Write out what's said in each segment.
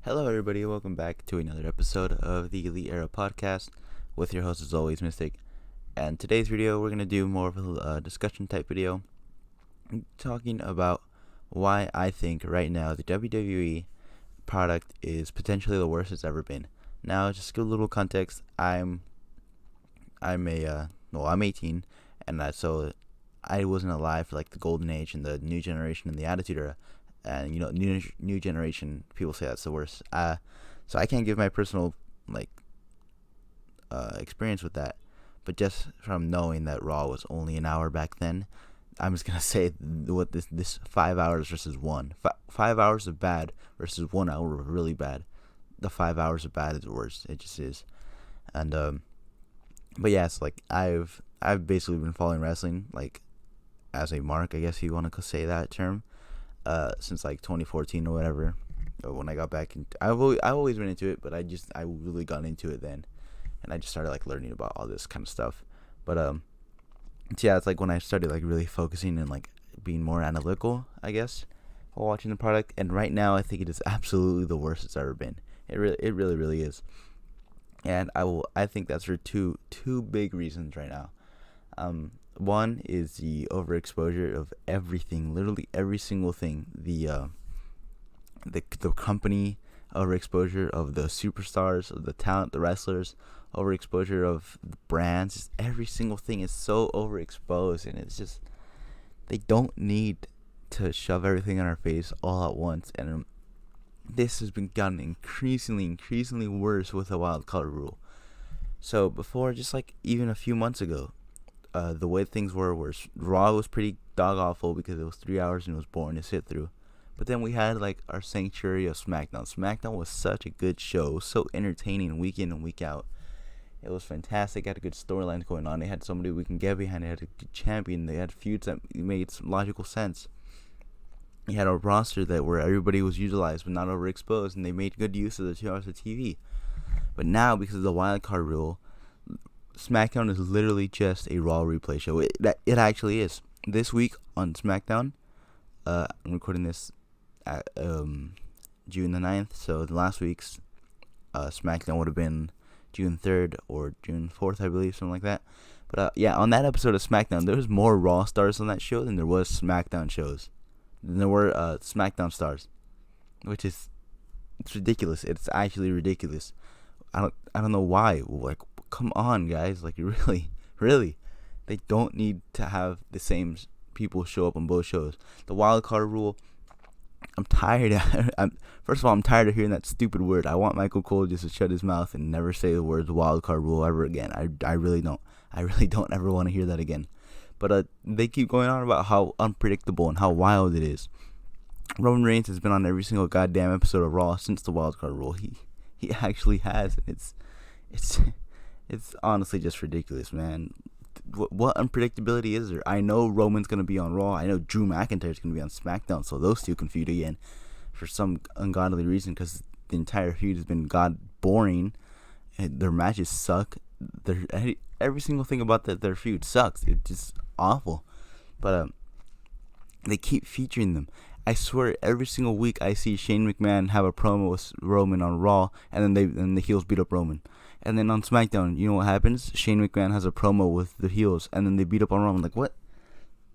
Hello, everybody. Welcome back to another episode of the Elite Era podcast with your host, as always, Mystic. And today's video, we're going to do more of a discussion type video talking about why I think right now the WWE product is potentially the worst it's ever been. Now, just to give a little context, I'm 18, and so I wasn't alive for like the golden age and the new generation and the attitude era. And new generation people say that's the worst. So I can't give my personal experience with that, but just from knowing that Raw was only an hour back then, I'm just gonna say what this 5 hours versus 5 hours of bad versus 1 hour of really bad. The 5 hours of bad is the worst. It just is. And but yeah, it's like I've basically been following wrestling like as a mark, I guess you want to say that term. Since like 2014 or whatever, when I got back into, I've always been into it, but I really got into it then, and I just started like learning about all this kind of stuff. But yeah, it's like when I started like really focusing and like being more analytical, I guess, while watching the product. And right now, I think it is absolutely the worst it's ever been. It really is. And I think that's for two big reasons right now. One is the overexposure of everything, literally every single thing. The company overexposure of the superstars, of the talent, the wrestlers, overexposure of the brands. Just every single thing is so overexposed, and it's just they don't need to shove everything in our face all at once. And this has been gotten increasingly worse with the wild card rule. So before, just like even a few months ago, the way things were Raw was pretty dog awful because it was 3 hours and it was boring to sit through. But then we had like our sanctuary of SmackDown. SmackDown was such a good show. It was so entertaining week in and week out. It was fantastic. It had good storylines going on. They had somebody we can get behind. They had a good champion. They had feuds that made some logical sense. You had a roster where everybody was utilized but not overexposed, and they made good use of the 2 hours of TV. But now, because of the wild card rule, SmackDown is literally just a Raw replay show. It actually is. This week on SmackDown, I'm recording this at June the 9th, so the last week's SmackDown would have been June 3rd or June 4th, I believe, something like that. But yeah, on that episode of SmackDown, there was more Raw stars on that show than there was SmackDown shows. Than there were SmackDown stars, which is it's ridiculous. It's actually ridiculous. I don't know why. Like, come on, guys. Like, really, they don't need to have the same people show up on both shows. The wild card rule, I'm tired. First of all, I'm tired of hearing that stupid word. I want Michael Cole just to shut his mouth and never say the words wild card rule ever again. I really don't. I really don't ever want to hear that again. But they keep going on about how unpredictable and how wild it is. Roman Reigns has been on every single goddamn episode of Raw since the wild card rule. He actually has. It's honestly just ridiculous, man. What unpredictability is there? I know Roman's going to be on Raw. I know Drew McIntyre's going to be on SmackDown. So those two can feud again for some ungodly reason, because the entire feud has been boring. And their matches suck. Every single thing about their feud sucks. It's just awful. But they keep featuring them. I swear, every single week I see Shane McMahon have a promo with Roman on Raw, and then the heels beat up Roman. And then on SmackDown, you know what happens? Shane McMahon has a promo with the heels, and then they beat up on Roman. Like, what?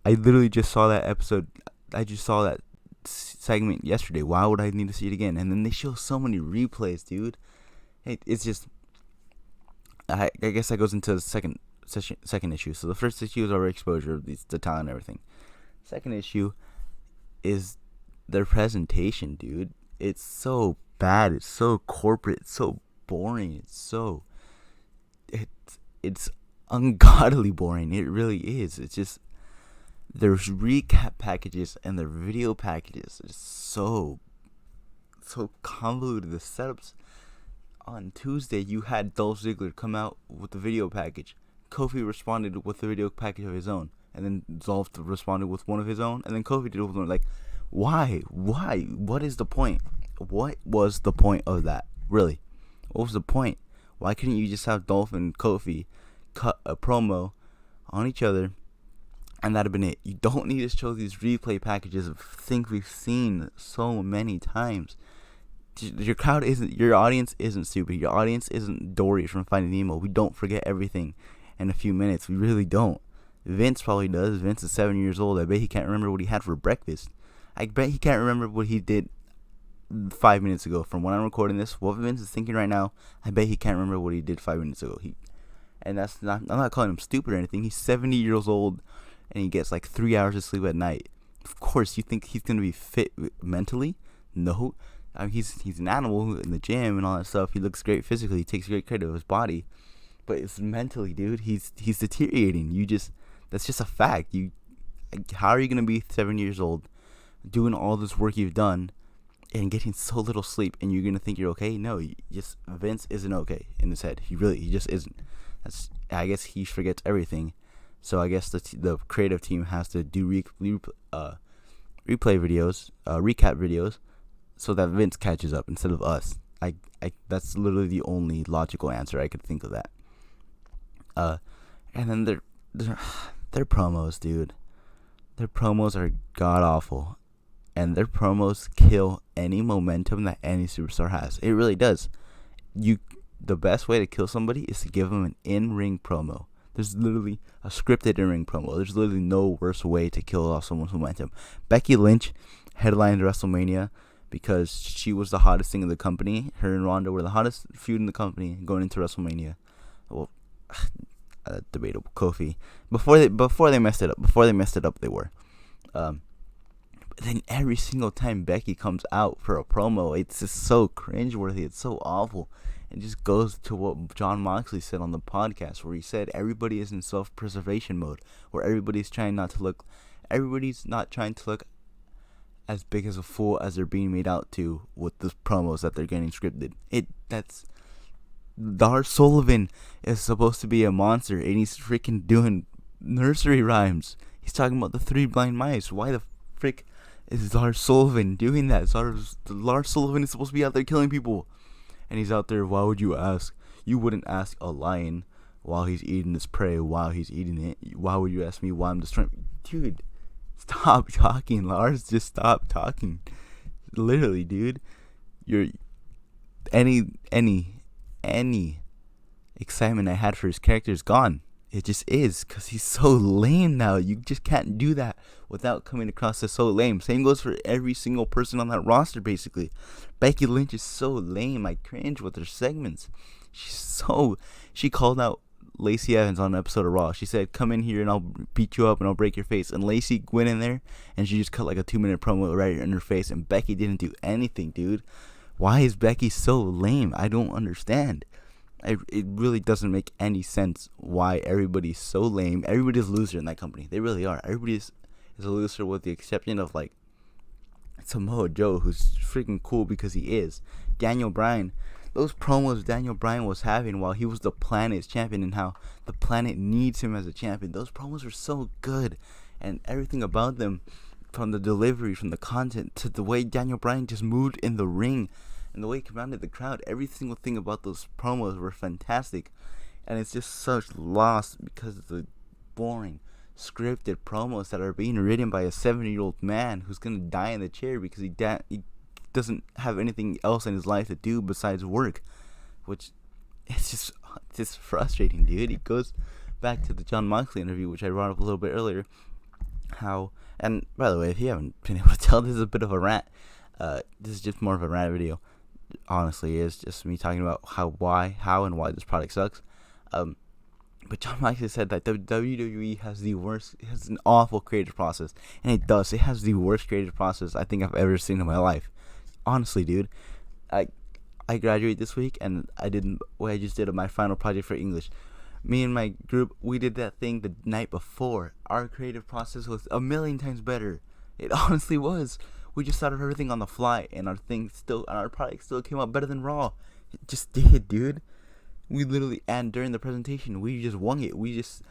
I literally just saw that episode. I just saw that segment yesterday. Why would I need to see it again? And then they show so many replays, dude. It's just... I guess that goes into the second issue. So the first issue is overexposure, the talent and everything. Second issue is their presentation, dude. It's so bad. It's so corporate. It's so boring. It's ungodly boring. It really is. It's just there's recap packages and their video packages are just so convoluted. The setups on Tuesday, you had Dolph Ziggler come out with the video package. Kofi responded with the video package of his own, and then Dolph responded with one of his own, and then Kofi did with one. Like, why? What is the point? What was the point of that? Really? What was the point? Why couldn't you just have Dolph and Kofi cut a promo on each other, and that'd have been it? You don't need to show these replay packages of things we've seen so many times. Your crowd isn't, your audience isn't stupid. Your audience isn't Dory from Finding Nemo. We don't forget everything in a few minutes. We really don't. Vince probably does. Vince is 7 years old. I bet he can't remember what he had for breakfast. I bet he can't remember what he did 5 minutes ago. From when I'm recording this, what Vince is thinking right now, I bet he can't remember what he did 5 minutes ago. And that's not, I'm not calling him stupid or anything. He's 70 years old and he gets like 3 hours of sleep at night. Of course, you think he's gonna be fit mentally? No. I mean, he's an animal in the gym and all that stuff. He looks great physically. He takes great care of his body, but it's mentally, dude. He's deteriorating. That's just a fact. How are you gonna be 7 years old, doing all this work you've done, and getting so little sleep, and you're gonna think you're okay? No, Vince isn't okay in his head. He just isn't. I guess he forgets everything. So I guess the creative team has to do replay videos, recap videos, so that Vince catches up instead of us. That's literally the only logical answer I could think of that. And then their promos, dude. Their promos are god awful, and their promos kill any momentum that any superstar has. It really does. The best way to kill somebody is to give them an in-ring promo. There's literally a scripted in-ring promo. There's literally no worse way to kill off someone's momentum. Becky Lynch headlined WrestleMania because she was the hottest thing in the company. Her and Ronda were the hottest feud in the company going into WrestleMania. Well, debatable. Kofi. Before they messed it up, they were. But then every single time Becky comes out for a promo, it's just so cringeworthy. It's so awful. It just goes to what John Moxley said on the podcast, where he said everybody is in self-preservation mode, where everybody's not trying to look as big as a fool as they're being made out to with the promos that they're getting scripted. That's Lars Sullivan is supposed to be a monster, and he's freaking doing nursery rhymes. He's talking about the 3 blind mice. Why the frick is Lars Sullivan doing that? Lars Sullivan is supposed to be out there killing people, and he's out there. Why would you ask? You wouldn't ask a lion while he's eating his prey, while he's eating it. Why would you ask me why I'm destroying? Dude, stop talking, Lars. Just stop talking. Literally, dude. You're any excitement I had for his character is gone. It just is, because he's so lame now. You just can't do that without coming across as so lame. Same goes for every single person on that roster, basically. Becky Lynch is so lame. I cringe with her segments. She called out Lacey Evans on an episode of Raw. She said, come in here and I'll beat you up and I'll break your face. And Lacey went in there and she just cut like a 2-minute promo right in her face. And Becky didn't do anything, dude. Why is Becky so lame? I don't understand. It really doesn't make any sense why everybody's so lame. Everybody's a loser in that company. They really are. Everybody is a loser with the exception of like Samoa Joe, who's freaking cool because he is. Daniel Bryan. Those promos Daniel Bryan was having while he was the Planet's champion and how the Planet needs him as a champion. Those promos are so good. And everything about them, from the delivery, from the content, to the way Daniel Bryan just moved in the ring, and the way he commanded the crowd, every single thing about those promos were fantastic. And it's just such loss because of the boring, scripted promos that are being written by a 70-year-old man who's going to die in the chair because he doesn't have anything else in his life to do besides work. Which, it's just frustrating, dude. It goes back to the John Moxley interview, which I brought up a little bit earlier. And by the way, if you haven't been able to tell, this is a bit of a rant. This is just more of a rant video. Honestly, it's just me talking about how and why this product sucks. But John Moxley said that WWE has an awful creative process, and it does. It has the worst creative process I think I've ever seen in my life. Honestly, dude, I graduated this week, and I just did my final project for English. Me and my group, we did that thing the night before. Our creative process was a million times better. It honestly was. We just thought of everything on the fly, and our product still came out better than Raw. It just did, dude. We literally, and during the presentation, we just wung it. We just,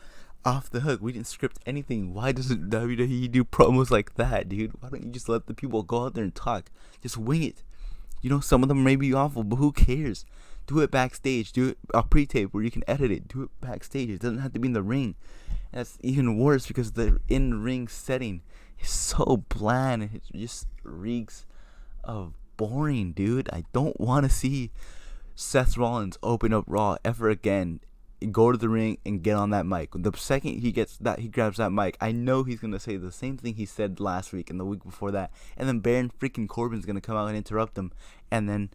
off the hook. We didn't script anything. Why doesn't WWE do promos like that, dude? Why don't you just let the people go out there and talk? Just wing it. You know, some of them may be awful, but who cares? Do it backstage. Do it a pre-tape where you can edit it. Do it backstage. It doesn't have to be in the ring. And that's even worse because the in-ring setting is so bland. It just reeks of boring, dude. I don't want to see Seth Rollins open up Raw ever again, go to the ring and get on that mic. The second he grabs that mic, I know he's gonna say the same thing he said last week and the week before that, and then Baron freaking Corbin's gonna come out and interrupt him, and then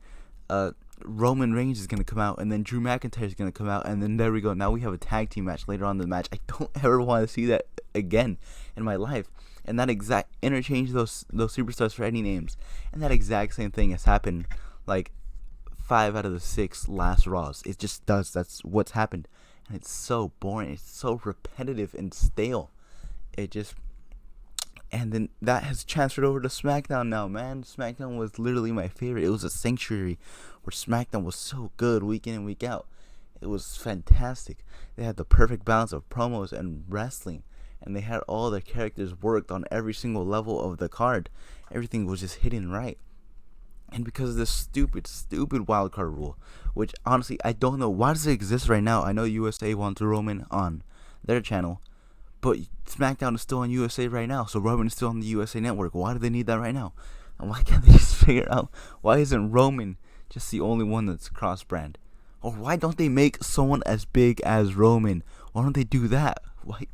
Roman Reigns is gonna come out, and then Drew McIntyre is gonna come out, and then there we go. Now we have a tag team match later on in the match. I don't ever want to see that again in my life. And that exact interchange those superstars for any names, and that exact same thing has happened like 5 out of the 6 last Raws. It just does. That's what's happened, and it's so boring. It's so repetitive and stale. And then that has transferred over to SmackDown now, man. SmackDown was literally my favorite. It was a sanctuary where SmackDown was so good week in and week out. It was fantastic. They had the perfect balance of promos and wrestling, and they had all their characters worked on every single level of the card. Everything was just hitting right. And because of this stupid wildcard rule, which honestly I don't know why does it exist right now. I know USA wants Roman on their channel, but SmackDown is still on USA right now, so Roman is still on the USA Network. Why do they need that right now? And why can't they just figure out why isn't Roman just the only one that's cross-brand? Or why don't they make someone as big as Roman? Why don't they do that? Why?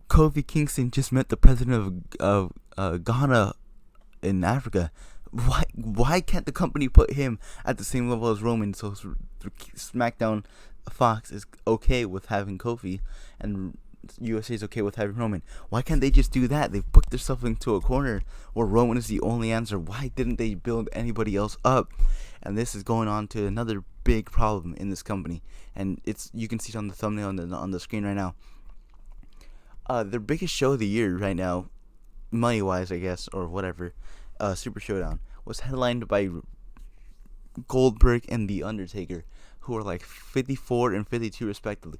Kofi Kingston just met the president of Ghana in Africa. Why can't the company put him at the same level as Roman? So SmackDown Fox is okay with having Kofi, and USA is okay with having Roman. Why can't they just do that? They've booked themselves into a corner where Roman is the only answer. Why didn't they build anybody else up? And this is going on to another big problem in this company, and you can see it on the thumbnail on the screen right now. Their biggest show of the year right now, money wise, I guess, or whatever, Super Showdown, was headlined by Goldberg and The Undertaker, who are like 54 and 52 respectively.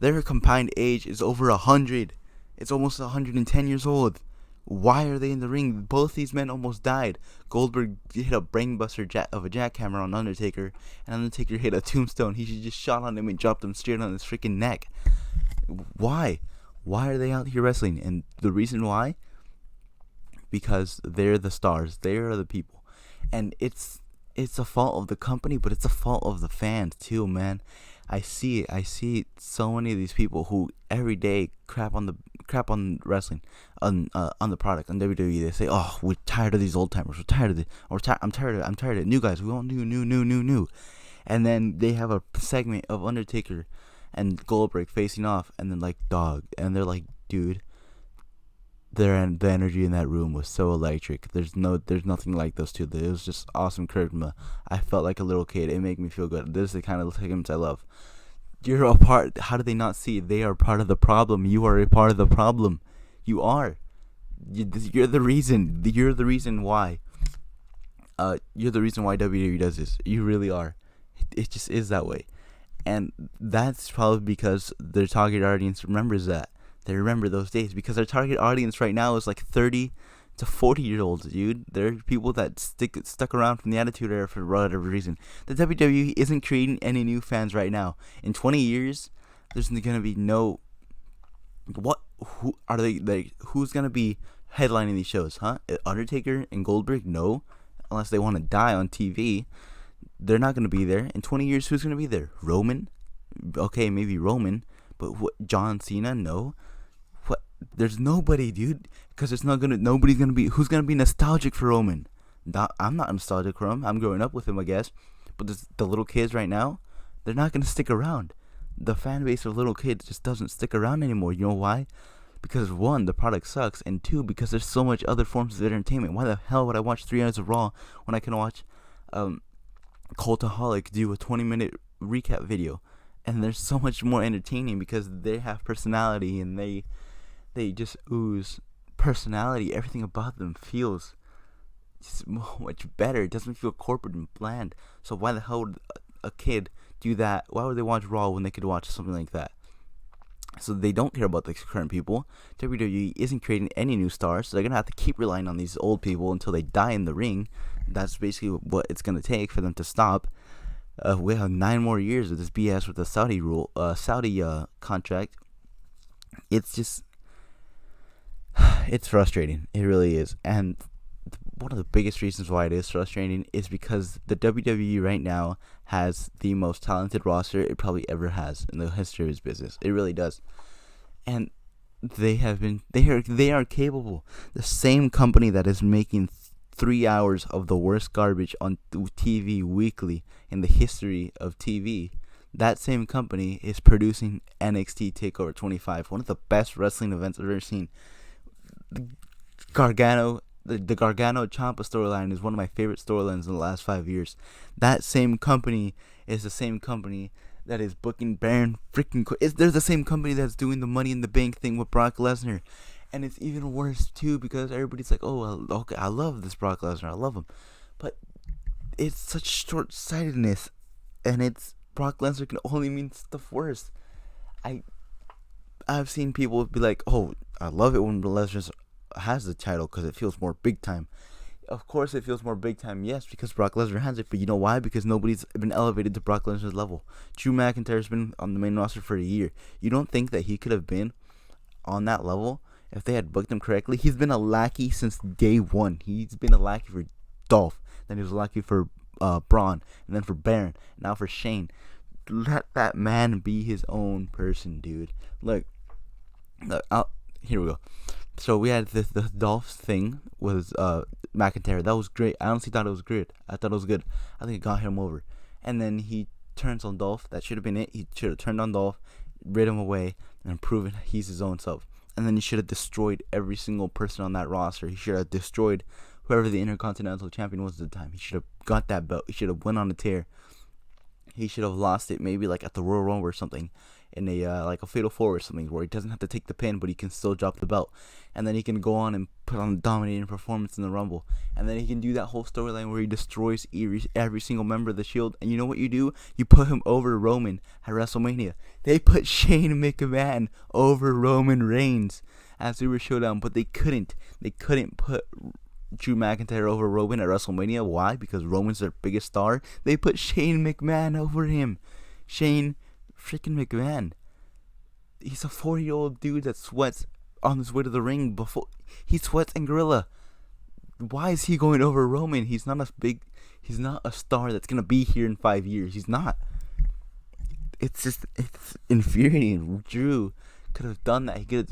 Their combined age is over 100. It's almost 110 years old. Why are they in the ring? Both these men almost died. Goldberg hit a brainbuster of a jackhammer on Undertaker, and Undertaker hit a tombstone. He just shot on him and dropped him straight on his freaking neck. Why? Why are they out here wrestling? And the reason why? Because they're the stars. They are the people. And it's a fault of the company, but it's a fault of the fans too, man. I see so many of these people who every day crap on wrestling, on the product, on WWE. They say, "Oh, we're tired of these old timers. We're tired of it. I'm tired of it. New guys. We want new." And then they have a segment of Undertaker and Goldberg facing off, and then like dog, and they're like, dude, the energy in that room was so electric. There's nothing like those two. It was just awesome charisma. I felt like a little kid. It made me feel good. This is the kind of segments I love. You're a part. How do they not see? They are part of the problem. You are a part of the problem. You are. You're the reason. You're the reason why. You're the reason why WWE does this. You really are. It just is that way. And that's probably because their target audience remembers that. They remember those days, because their target audience right now is like 30 to 40 year olds, dude. They're people that stuck around from the Attitude Era for whatever reason. The WWE isn't creating any new fans right now. In 20 years, there's gonna be no. Who are they? Like, who's gonna be headlining these shows? Huh? Undertaker and Goldberg? No, unless they want to die on TV. They're not gonna be there in 20 years. Who's gonna be there? Roman? Okay, maybe Roman, but what? John Cena? No. What? There's nobody, dude. Because nobody's gonna be. Who's gonna be nostalgic for Roman? I'm not nostalgic for him. I'm growing up with him, I guess. But the little kids right now, they're not gonna stick around. The fan base of little kids just doesn't stick around anymore. You know why? Because 1, the product sucks, and 2, because there's so much other forms of entertainment. Why the hell would I watch 3 hours of Raw when I can watch Cultaholic do a 20-minute recap video? And they're so much more entertaining because they have personality, and they just ooze personality. Everything about them feels just much better. It doesn't feel corporate and bland. So why the hell would a kid do that? Why would they watch Raw when they could watch something like that? So they don't care about the current people. WWE isn't creating any new stars, so they're going to have to keep relying on these old people until they die in the ring. That's basically what it's going to take for them to stop. We have 9 more years of this BS with the Saudi contract. It's just, it's frustrating. It really is. And one of the biggest reasons why it is frustrating is because the WWE right now has the most talented roster it probably ever has in the history of its business. It really does. And they are capable. The same company that is making 3 hours of the worst garbage on TV weekly in the history of TV, that same company is producing NXT TakeOver 25, one of the best wrestling events I've ever seen. The Gargano Ciampa storyline is one of my favorite storylines in the last 5 years. That same company is the same company that is booking Baron freaking. They're the same company that's doing the Money in the Bank thing with Brock Lesnar, and it's even worse too because everybody's like, "Oh, well, okay, I love this Brock Lesnar, I love him," but it's such short-sightedness, and it's Brock Lesnar can only mean stuff worse. I I've seen people be like, "Oh, I love it when Lesnar has the title because it feels more big time." Of course, it feels more big time, yes, because Brock Lesnar has it. But you know why? Because nobody's been elevated to Brock Lesnar's level. Drew McIntyre's been on the main roster for a year. You don't think that he could have been on that level if they had booked him correctly? He's been a lackey since day one. He's been a lackey for Dolph, then he was a lackey for Braun, and then for Baron, now for Shane. Let that man be his own person, dude. Look, here we go. So we had the Dolph thing with McIntyre. That was great. I honestly thought it was great. I thought it was good. I think it got him over. And then he turns on Dolph. That should have been it. He should have turned on Dolph, rid him away, and proven he's his own self. And then he should have destroyed every single person on that roster. He should have destroyed whoever the Intercontinental Champion was at the time. He should have got that belt. He should have went on a tear. He should have lost it maybe like at the Royal Rumble or something, in a like a Fatal 4 or something, where he doesn't have to take the pin, but he can still drop the belt, and then he can go on and put on a dominating performance in the Rumble, and then he can do that whole storyline where he destroys every single member of the Shield. And you know what you do? You put him over Roman at WrestleMania. They put Shane McMahon over Roman Reigns at Super Showdown, but they couldn't. They couldn't put Drew McIntyre over Roman at WrestleMania. Why? Because Roman's their biggest star. They put Shane McMahon over him. Shane freaking McMahon. He's a 40-year-old dude that sweats on his way to the ring. Before he sweats in Gorilla. Why is he going over Roman? He's not a star that's gonna be here in 5 years. He's not. It's infuriating. Drew could have done that. He could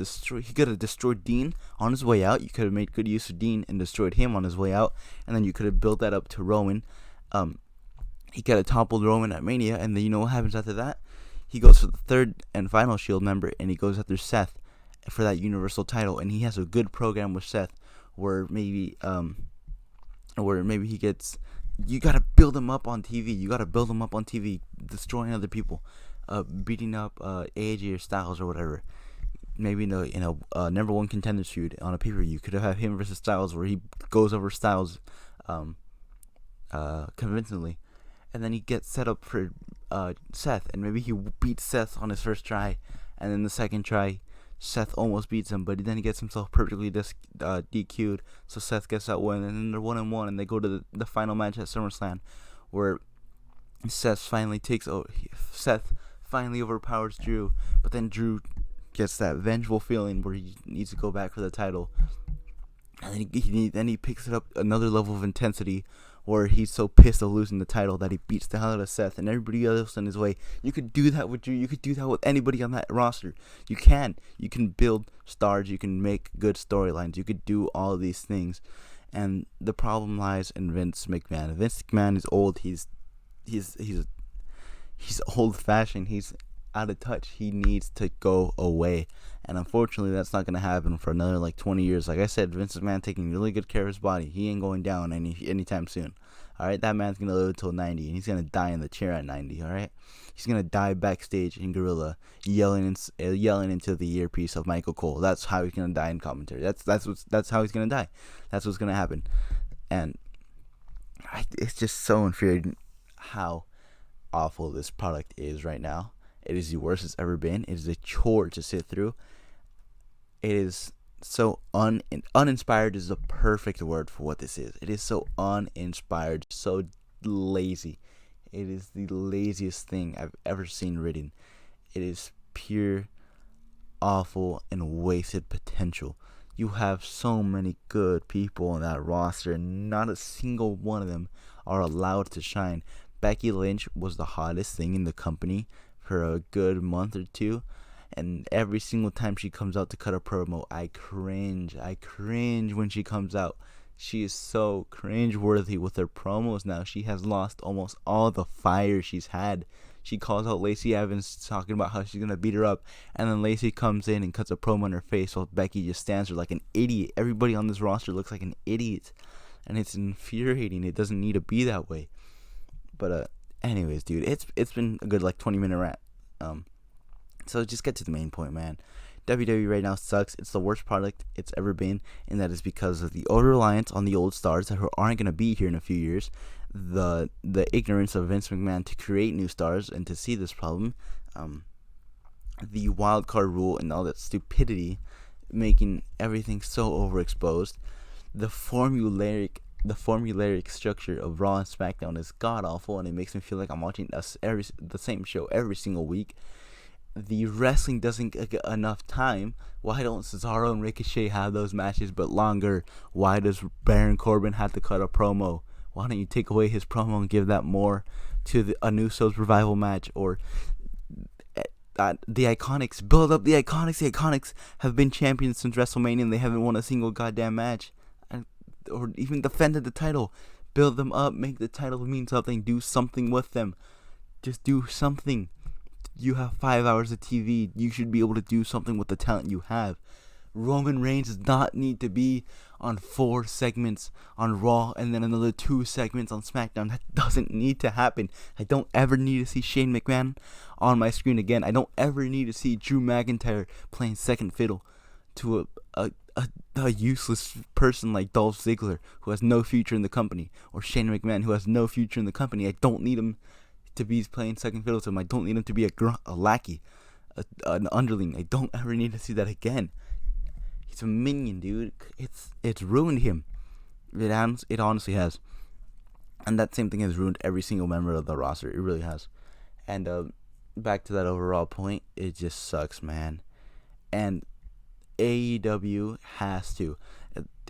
have destroyed Dean on his way out. You could have made good use of Dean and destroyed him on his way out, and then you could have built that up to Roman. He could have toppled Roman at Mania, and then you know what happens after that? He goes for the third and final Shield member, and he goes after Seth for that Universal title, and he has a good program with Seth, where maybe he gets. You gotta build him up on TV. Destroying other people, beating up AJ or Styles or whatever. Maybe in a number one contender feud on a pay-per-view. You could have him versus Styles, where he goes over Styles, convincingly, and then he gets set up for Seth, and maybe he beats Seth on his first try, and then the second try, Seth almost beats him, but then he gets himself perfectly DQ'd, so Seth gets that win, and then they're 1-1, and they go to the final match at SummerSlam, where Seth finally overpowers Drew, but then Drew gets that vengeful feeling where he needs to go back for the title, and then he picks it up another level of intensity, where he's so pissed of losing the title that he beats the hell out of Seth and everybody else in his way. You could do that with Drew. You could do that with anybody on that roster. You can build stars. You can make good storylines. You could do all of these things, and the problem lies in Vince McMahon. Vince McMahon is old. He's old-fashioned. He's out of touch. He needs to go away, and unfortunately that's not going to happen for another like 20 years. Like I said, Vince McMahon taking really good care of his body. He ain't going down anytime soon. Alright, that man's going to live until 90, and he's going to die in the chair at 90. Alright, he's going to die backstage in Gorilla, yelling into the earpiece of Michael Cole. That's how he's going to die in commentary. That's how he's going to die. That's what's going to happen. And it's just so infuriating how awful this product is right now. It is the worst it's ever been. It is a chore to sit through. It is so uninspired is the perfect word for what this is. It is so uninspired, so lazy. It is the laziest thing I've ever seen written. It is pure, awful, and wasted potential. You have so many good people on that roster, and not a single one of them are allowed to shine. Becky Lynch was the hottest thing in the company for a good month or two, and every single time she comes out to cut a promo, I cringe. I cringe when she comes out. She is so cringe-worthy with her promos now. She has lost almost all the fire she's had. She calls out Lacey Evans talking about how she's going to beat her up, and then Lacey comes in and cuts a promo on her face while Becky just stands there like an idiot. Everybody on this roster looks like an idiot, and it's infuriating. It doesn't need to be that way. But anyways, dude, it's been a good like 20-minute rant. So just get to the main point, man. WWE right now sucks. It's the worst product it's ever been, and that is because of the over-reliance on the old stars that aren't going to be here in a few years, the ignorance of Vince McMahon to create new stars and to see this problem, the wild card rule and all that stupidity making everything so overexposed, the formulaic structure of Raw and SmackDown is god-awful, and it makes me feel like I'm watching the same show every single week. The wrestling doesn't get enough time. Why don't Cesaro and Ricochet have those matches but longer? Why does Baron Corbin have to cut a promo? Why don't you take away his promo and give that more to a Usos revival match? Or the Iconics, build up the Iconics. The Iconics have been champions since WrestleMania and they haven't won a single goddamn match. Or even defended the title. Build them up, make the title mean something, do something with them. Just do something. You have 5 hours of TV. You should be able to do something with the talent you have. Roman Reigns does not need to be on 4 segments on Raw and then another 2 segments on SmackDown. That doesn't need to happen. I don't ever need to see Shane McMahon on my screen again. I don't ever need to see Drew McIntyre playing second fiddle to a useless person like Dolph Ziggler who has no future in the company, or Shane McMahon who has no future in the company. I don't need him to be playing second fiddle to him. I don't need him to be a lackey, an underling. I don't ever need to see that again. He's a minion, dude. It's ruined him. It honestly has. And that same thing has ruined every single member of the roster. It really has. And back to that overall point, it just sucks, man. And AEW has to.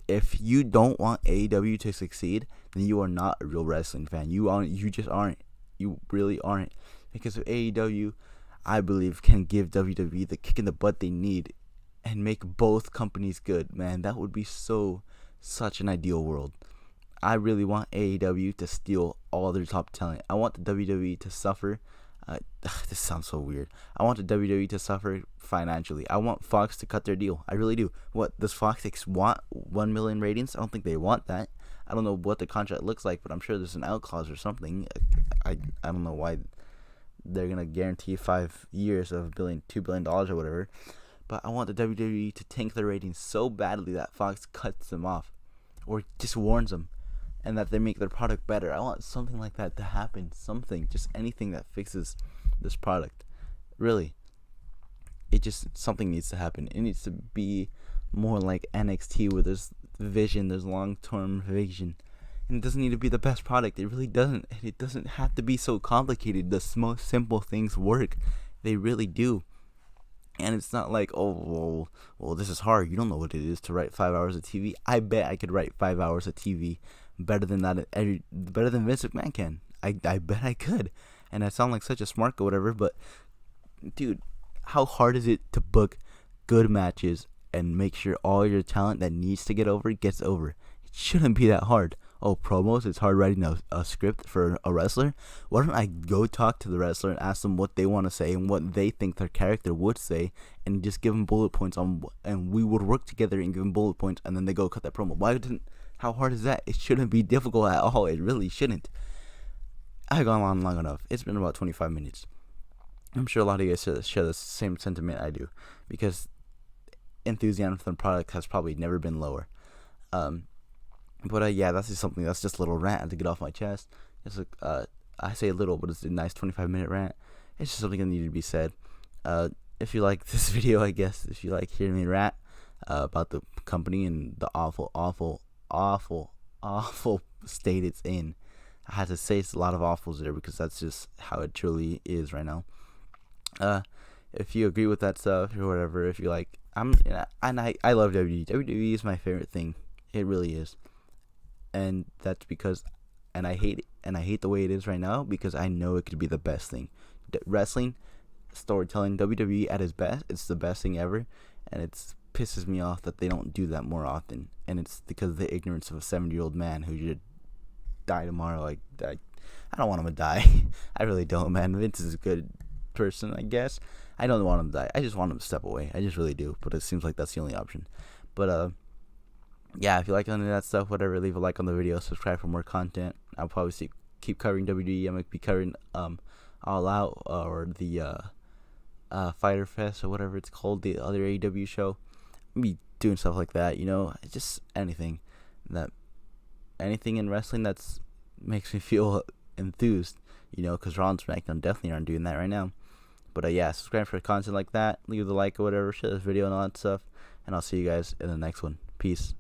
If you don't want AEW to succeed, then you are not a real wrestling fan. You just aren't. You really aren't. Because of AEW, I believe, can give WWE the kick in the butt they need and make both companies good. Man, that would be such an ideal world. I really want AEW to steal all their top talent. I want the WWE to suffer. This sounds so weird. I want the WWE to suffer financially. I want Fox to cut their deal. I really do. What, does Fox want 1 million ratings? I don't think they want that. I don't know what the contract looks like, but I'm sure there's an out clause or something. I don't know why they're going to guarantee 5 years of $2 billion or whatever. But I want the WWE to tank their ratings so badly that Fox cuts them off or just warns them, and that they make their product better. I want something like that to happen. Just anything that fixes this product. Really. Something needs to happen. It needs to be more like NXT, where there's vision, there's long-term vision. And it doesn't need to be the best product. It really doesn't. It doesn't have to be so complicated. The most simple things work. They really do. And it's not like, oh, well, this is hard. You don't know what it is to write 5 hours of TV. I bet I could write 5 hours of TV better than Vince McMahon can. I bet I could. And I sound like such a smart guy, whatever, but dude, how hard is it to book good matches and make sure all your talent that needs to get over gets over? It shouldn't be that hard. Oh, promos, it's hard writing a script for a wrestler? Why don't I go talk to the wrestler and ask them what they want to say and what they think their character would say, and just give them bullet points and we would work together and give them bullet points, and then they go cut that promo. How hard is that? It shouldn't be difficult at all. It really shouldn't. I've gone on long enough. It's been about 25 minutes. I'm sure a lot of you guys share the same sentiment I do, because enthusiasm for the product has probably never been lower. But yeah, that's just a little rant to get off my chest. I say a little, but it's a nice 25-minute rant. It's just something that needed to be said. If you like this video, I guess, if you like hearing me rant about the company and the awful state it's in, I had to say it's a lot of awfuls there, because that's just how it truly is right now. If you agree with that stuff or whatever, if you like, I love WWE. WWE is my favorite thing. It really is, and that's because, and I hate the way it is right now because I know it could be the best thing. Wrestling, storytelling, WWE at its best, it's the best thing ever, and it pisses me off that they don't do that more often. And it's because of the ignorance of a 70-year-old man who should die tomorrow. I don't want him to die. I really don't, man. Vince is a good person, I guess. I don't want him to die. I just want him to step away. I just really do. But it seems like that's the only option. But yeah, if you like any of that stuff, whatever, leave a like on the video, subscribe for more content. I'll probably keep covering WWE. I'm gonna be covering All Out or the Fighter Fest or whatever it's called, the other AEW show. I'll be doing stuff like that, just anything in wrestling that's makes me feel enthused, because Raw and SmackDown definitely aren't doing that right now. But yeah, subscribe for content like that, leave the like or whatever, share this video and all that stuff, and I'll see you guys in the next one. Peace.